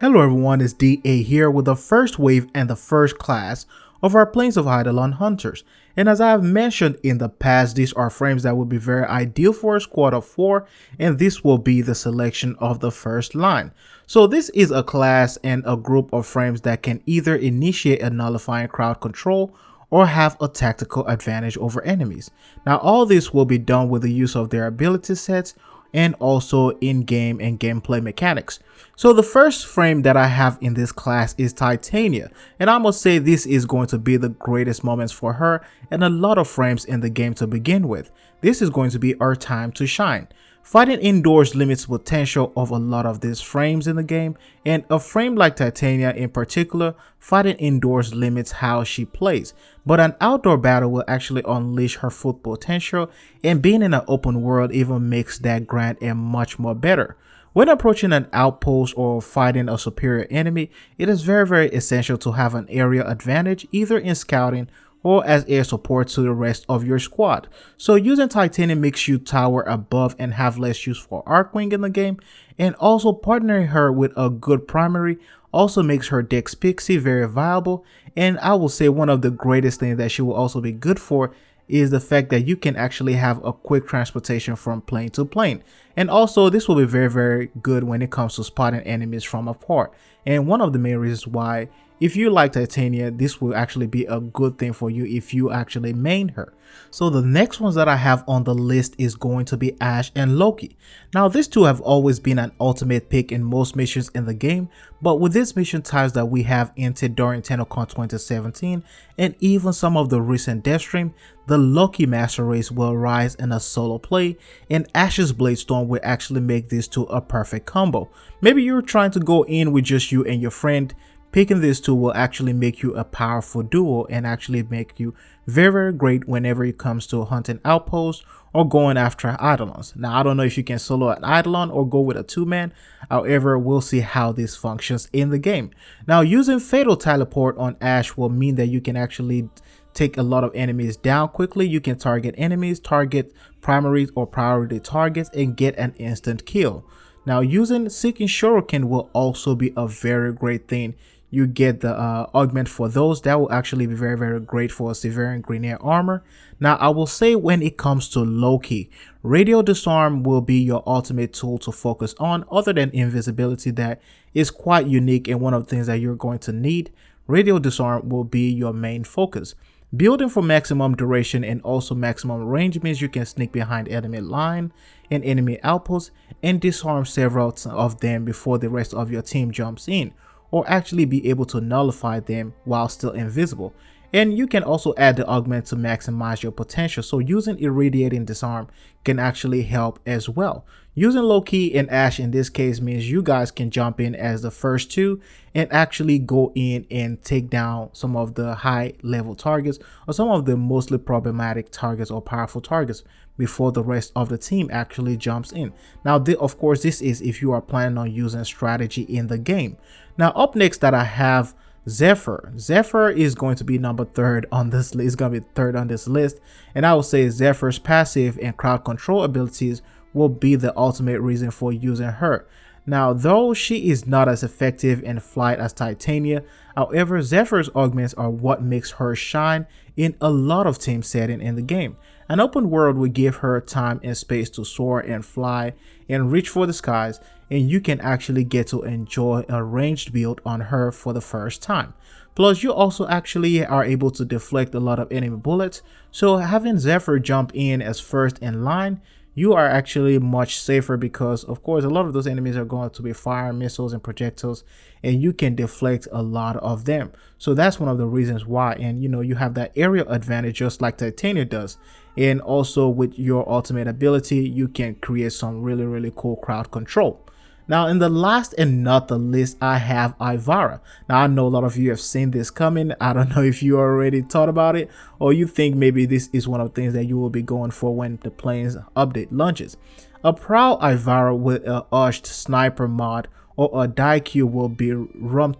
Hello everyone, it's DA here with the first wave and the first class of our Plains of Eidolon Hunters. And as I have mentioned in the past, these are frames that would be very ideal for a squad of 4, and this will be the selection of the first line. So this is a class and a group of frames that can either initiate a nullifying crowd control or have a tactical advantage over enemies. Now all this will be done with the use of their ability sets and also in-game and gameplay mechanics. So the first frame that I have in this class is Titania, and I must say this is going to be the greatest moments for her and a lot of frames in the game to begin with. This is going to be our time to shine. Fighting indoors limits potential of a lot of these frames in the game, and a frame like Titania in particular, fighting indoors limits how she plays, but an outdoor battle will actually unleash her full potential, and being in an open world even makes that grand and much more better. When approaching an outpost or fighting a superior enemy, it is very essential to have an area advantage either in scouting or as air support to the rest of your squad. So using Titania makes you tower above and have less use for Arcwing in the game, and also partnering her with a good primary also makes her Dex Pixie very viable, and I will say one of the greatest things that she will also be good for is the fact that you can actually have a quick transportation from plane to plane. And also this will be very good when it comes to spotting enemies from afar, and one of the main reasons why, if you like Titania, this will actually be a good thing for you if you actually main her. So the next ones that I have on the list is going to be Ashe and Loki. Now these two have always been an ultimate pick in most missions in the game, but with these mission types that we have entered during TennoCon 2017 and even some of the recent dev stream, the Loki Master Race will rise in a solo play, and Ashe's Blade Storm will actually make these two a perfect combo. Maybe you're trying to go in with just you and your friend. Picking these two will actually make you a powerful duo and actually make you very great whenever it comes to hunting outposts or going after Eidolons. Now I don't know if you can solo an Eidolon or go with a 2-man, however we'll see how this functions in the game. Now using Fatal Teleport on Ashe will mean that you can actually take a lot of enemies down quickly. You can target enemies, target primaries or priority targets, and get an instant kill. Now using Seeking Shuriken will also be a very great thing. You get the augment for those. That will actually be very great for Severian Grenier armor. Now I will say when it comes to Loki, Radio Disarm will be your ultimate tool to focus on, other than invisibility that is quite unique and one of the things that you're going to need. Radio Disarm will be your main focus. Building for maximum duration and also maximum range means you can sneak behind enemy line and enemy outposts and disarm several of them before the rest of your team jumps in, or actually be able to nullify them while still invisible. And you can also add the augment to maximize your potential, so using Irradiating Disarm can actually help as well. Using Loki and Ashe in this case means you guys can jump in as the first two and actually go in and take down some of the high level targets or some of the mostly problematic targets or powerful targets before the rest of the team actually jumps in. Now of course this is if you are planning on using strategy in the game. Now up next that I have Zephyr. Zephyr is going to be number 3rd on this list. It's going to be 3rd on this list, and I will say Zephyr's passive and crowd control abilities will be the ultimate reason for using her. Now though she is not as effective in flight as Titania, however Zephyr's augments are what makes her shine in a lot of team setting in the game. An open world will give her time and space to soar and fly and reach for the skies, and you can actually get to enjoy a ranged build on her for the first time. Plus you also actually are able to deflect a lot of enemy bullets, so having Zephyr jump in as first in line, you are actually much safer because of course a lot of those enemies are going to be fire missiles and projectiles, and you can deflect a lot of them. So that's one of the reasons why, and you have that aerial advantage just like Titania does, and also with your ultimate ability you can create some really cool crowd control. Now in the last and not the least, I have Ivar. Now I know a lot of you have seen this coming. I don't know if you already thought about it or you think maybe this is one of the things that you will be going for when the Plains update launches. A proud Ivar with a Ashe sniper mod or a die queue will be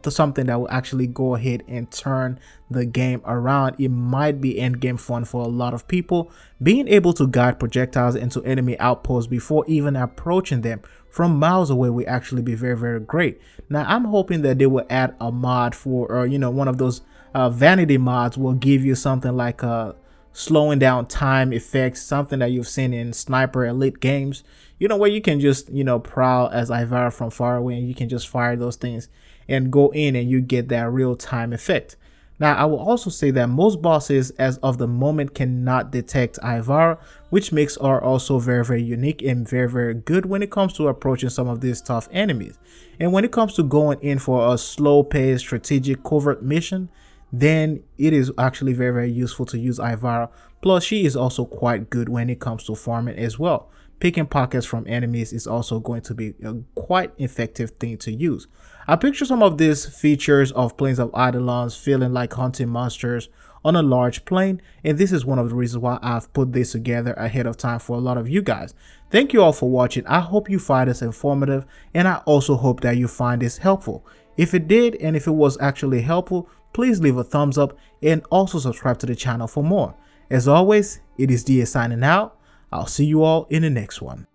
something that will actually go ahead and turn the game around. It might be end game fun for a lot of people. Being able to guide projectiles into enemy outposts before even approaching them from miles away will actually be very, very great. Now I'm hoping that they will add a mod for, or one of those vanity mods will give you something like a slowing down time effects, something that you've seen in Sniper Elite games, where you can just prowl as Ivar from far away and you can just fire those things and go in and you get that real time effect. Now, I will also say that most bosses as of the moment cannot detect Ivar, which makes R also very, very unique and very, very good when it comes to approaching some of these tough enemies. And when it comes to going in for a slow-paced strategic covert mission, then it is actually very, very useful to use Ivar. Plus, she is also quite good when it comes to farming as well. Picking pockets from enemies is also going to be a quite effective thing to use. I picture some of these features of Plains of Eidolons feeling like hunting monsters on a large plain, and this is one of the reasons why I've put this together ahead of time for a lot of you guys. Thank you all for watching. I hope you find this informative, and I also hope that you find this helpful. If it did, and if it was actually helpful, please leave a thumbs up and also subscribe to the channel for more. As always, it is DA signing out. I'll see you all in the next one.